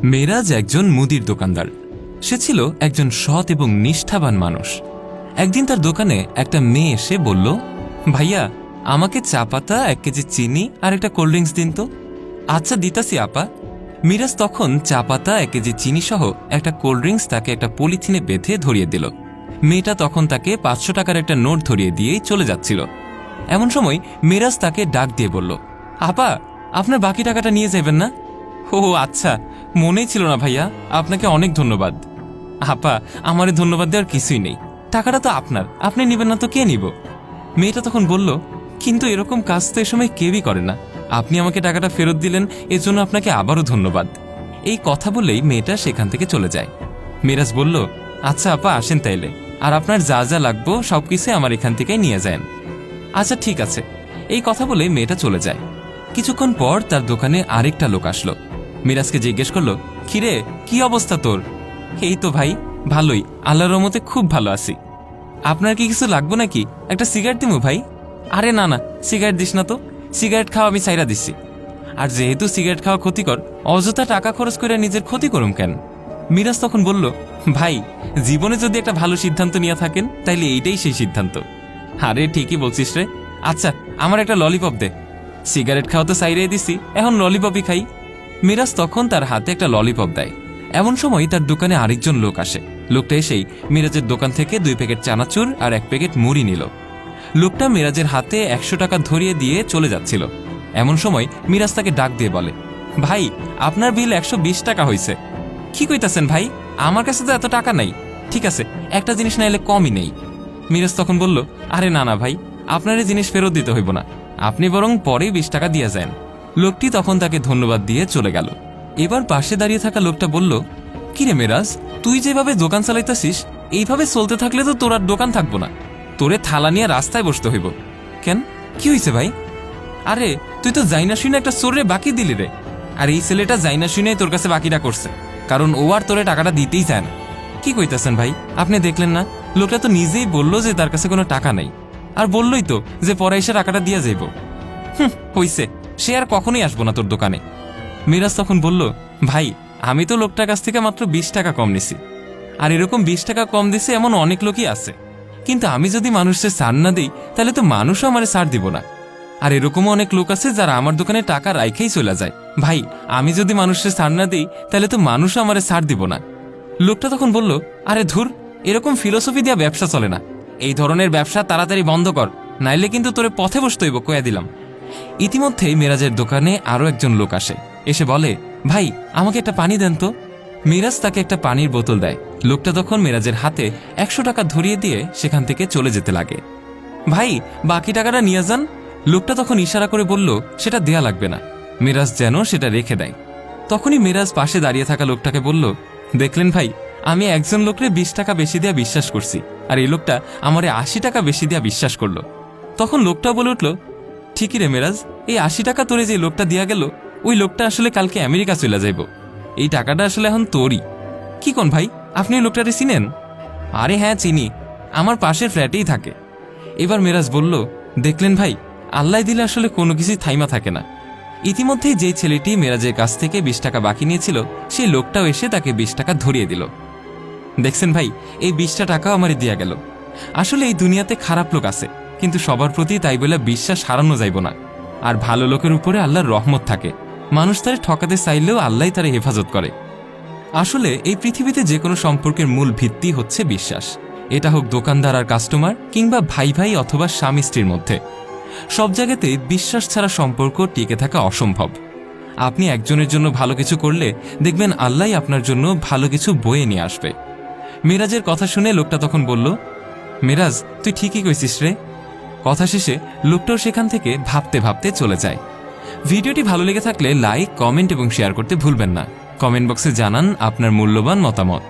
মেরাজ একজন মুদির দোকানদার। সে ছিল একজন সৎ এবং নিষ্ঠাবান মানুষ। একদিন তার দোকানে একটা মেয়ে এসে বলল, ভাইয়া, আমাকে চা পাতা, 1 কেজি চিনি আর একটা কোল্ড ড্রিঙ্কস দিন তো। আচ্ছা, দিতাছি আপা। মিরাজ তখন চা পাতা, 1 কেজি চিনি সহ একটা কোল্ড ড্রিঙ্কস তাকে একটা পলিথিনে বেঁধে ধরিয়ে দিল। মেয়েটা তখন তাকে 500 টাকার একটা নোট ধরিয়ে দিয়েই চলে যাচ্ছিল। এমন সময় মিরাজ তাকে ডাক দিয়ে বলল, আপা, আপনার বাকি টাকাটা নিয়ে যাবেন না? ও আচ্ছা, মনেই ছিল না ভাইয়া, আপনাকে অনেক ধন্যবাদ। আপা, আমারে ধন্যবাদ দেওয়ার কিছুই নেই, টাকাটা তো আপনার, আপনি নেবেন না তো কে নিব? মেয়েটা তখন বলল, কিন্তু এরকম কাজ তো এ সময় কেউই করে না, আপনি আমাকে টাকাটা ফেরত দিলেন, এজন্য আপনাকে আবারও ধন্যবাদ। এই কথা বলেই মেয়েটা সেখান থেকে চলে যায়। মিরাজ বলল, আচ্ছা আপা, আসেন তাইলে, আর আপনার যা যা লাগবো সবকিছু আমার এখান থেকেই নিয়ে যান। আচ্ছা ঠিক আছে। এই কথা বলে মেয়েটা চলে যায়। কিছুক্ষণ পর তার দোকানে আরেকটা লোক আসলো। মিরাজকে জিজ্ঞেস করলো, কিরে, কি অবস্থা তোর? এই তো ভাই, ভালোই, আল্লাহর রহমতে খুব ভালো আছি। আপনার কি কিছু লাগবে নাকি? একটা সিগারেট দিমু ভাই? আরে না না, সিগারেট দিস না তো, সিগারেট খাওয়া আমি ছাইরা দিচ্ছি। আর যেহেতু সিগারেট খাওয়া ক্ষতিকর, অযথা টাকা খরচ করে নিজের ক্ষতি করুম কেন? মিরাজ তখন বলল, ভাই, জীবনে যদি একটা ভালো সিদ্ধান্ত নিয়ে থাকেন তাইলে এইটাই সেই সিদ্ধান্ত। আরে ঠিকই বলছিস রে। আচ্ছা, আমার একটা ললিপপ দে। সিগারেট খাওয়া তো সাইরে দিছি, এখন ললিপপই খাই। মিরাজ তখন তার হাতে একটা ললিপপ দেয়। এমন সময় তার দোকানে আরেকজন লোক আসে। লোকটা এসেই মিরাজের দোকান থেকে 2 প্যাকেট চানাচুর আর 1 প্যাকেট মুড়ি নিল। লোকটা মিরাজের হাতে 100 টাকা ধরিয়ে দিয়ে চলে যাচ্ছিল। এমন সময় মিরাজ তাকে ডাক দিয়ে বলে, ভাই, আপনার বিল 120 টাকা হয়েছে। কি কইতাছেন ভাই, আমার কাছে তো এত টাকা নাই। ঠিক আছে, একটা জিনিস না এলে কমই নেই। মিরাজ তখন বলল, আরে না না ভাই, আপনার এই জিনিস ফেরত দিতে হইব না, আপনি বরং পরে 20 টাকা দিয়ে যান। লোকটি তখন তাকে ধন্যবাদ দিয়ে চলে গেল। এবার পাশে দাঁড়িয়ে থাকা লোকটা বলল, কিরে মেরাজ, তুই যেভাবে দোকান চালাইতাছিস, এইভাবে চলতে থাকলে তো তোর আর দোকান থাকবো না, তোরে থালা নিয়ে রাস্তায় বসতে হইব। কেন, কি হয়েছে ভাই? আরে তুই তো যাইনা শুনে একটা চোরে বাকি দিলি রে। আর এই ছেলেটা যাইনা শুনে তোর কাছে বাকিটা করছে, কারণ ও আর তোরে টাকাটা দিতেই চায় না। কি কইতাছেন ভাই, আপনি দেখলেন না, লোকটা তো নিজেই বললো যে তার কাছে কোনো টাকা নেই, আর বললই তো যে পরে এসে টাকাটা দিয়ে যাইব। হইছে, সে আর কখনোই আসবো না তোর দোকানে। মিরাজ তখন বলল, ভাই, আমি তো লোকটার কাছ থেকে মাত্র 20 টাকা কম নিছি, আর এরকম 20 টাকা কম দিছে এমন অনেক লোকই আছে, কিন্তু আমি যদি মানুষের ছাড় না দিই তাহলে তো মানুষও আমার ছাড় দিব না। আর এরকমও অনেক লোক আছে যারা আমার দোকানে টাকা রাইখেই চলে যায়। ভাই, আমি যদি মানুষের ছাড় না দিই তাহলে তো মানুষও আমার ছাড় দিব না। লোকটা তখন বলল, আরে ধুর, এরকম ফিলোসফি দিয়া ব্যবসা চলে না, এই ধরনের ব্যবসা তাড়াতাড়ি বন্ধ কর, নাইলে কিন্তু তোরে পথে বসতে হইব, কয়া দিলাম। ইতিমধ্যেই মিরাজের দোকানে আরো একজন লোক আসে। এসে বলে, ভাই, আমাকে একটা পানি দেন তো। মিরাজ তাকে একটা পানির বোতল দেয়। লোকটা তখন মিরাজের হাতে 100 টাকা ধরিয়ে দিয়ে সেখান থেকে চলে যেতে লাগে। ভাই, বাকি টাকাটা নিয়ে যান। লোকটা তখন ইশারা করে বলল, সেটা দেয়া লাগবে না। মিরাজ যেন সেটা রেখে দেয়। তখনই মিরাজ পাশে দাঁড়িয়ে থাকা লোকটাকে বলল, দেখলেন ভাই, আমি একজন লোকরে 20 টাকা বেশি দেয়া বিশ্বাস করছি, আর এই লোকটা আমারে 80 টাকা বেশি দেয়া বিশ্বাস করলো। তখন লোকটা বলে উঠল, ঠিকই রে মিরাজ, এই 80 টাকা তোরে যে লোকটা দিয়া গেল, ওই লোকটা আসলে কালকে আমেরিকা চলে যাইব, এই টাকাটা আসলে এখন তোরই। কি কোন ভাই, আপনি ওই লোকটারে চিনেন? আরে হ্যাঁ চিনি, আমার পাশের ফ্ল্যাটেই থাকে। এবার মিরাজ বলল, দেখলেন ভাই, আল্লাহ দিলে আসলে কোনো কিছুই থাইমা থাকে না। ইতিমধ্যেই যেই ছেলেটি মিরাজের কাছ থেকে 20 টাকা বাকি নিয়েছিল, সেই লোকটাও এসে তাকে 20 টাকা ধরিয়ে দিল। দেখছেন ভাই, এই 20টা টাকাও আমারই দিয়া গেল। আসলে এই দুনিয়াতে খারাপ লোক আছে, কিন্তু সবার প্রতি তাই বলে বিশ্বাস হারানো যাইব না। আর ভালো লোকের উপরে আল্লাহর রহমত থাকে, মানুষ তারে ঠকাতে চাইলেও আল্লাহ তারে হেফাজত করে। আসলে এই পৃথিবীতে যে কোনো সম্পর্কের মূল ভিত্তি হচ্ছে বিশ্বাস। এটা হোক দোকানদার আর কাস্টমার, কিংবা ভাই ভাই অথবা স্বামী স্ত্রীর মধ্যে, সব জায়গাতেই বিশ্বাস ছাড়া সম্পর্ক টিকে থাকা অসম্ভব। আপনি একজনের জন্য ভালো কিছু করলে দেখবেন আল্লাহ আপনার জন্য ভালো কিছু বয়ে নিয়ে আসবে। মিরাজের কথা শুনে লোকটা তখন বলল, মিরাজ, তুই ঠিকই কইছিস রে। কথা শেষে লোকটাও সেখান থেকে ভাবতে ভাবতে চলে যায়। ভিডিওটি ভালো লেগে থাকলে লাইক, কমেন্ট এবং শেয়ার করতে ভুলবেন না। কমেন্ট বক্সে জানান আপনার মূল্যবান মতামত।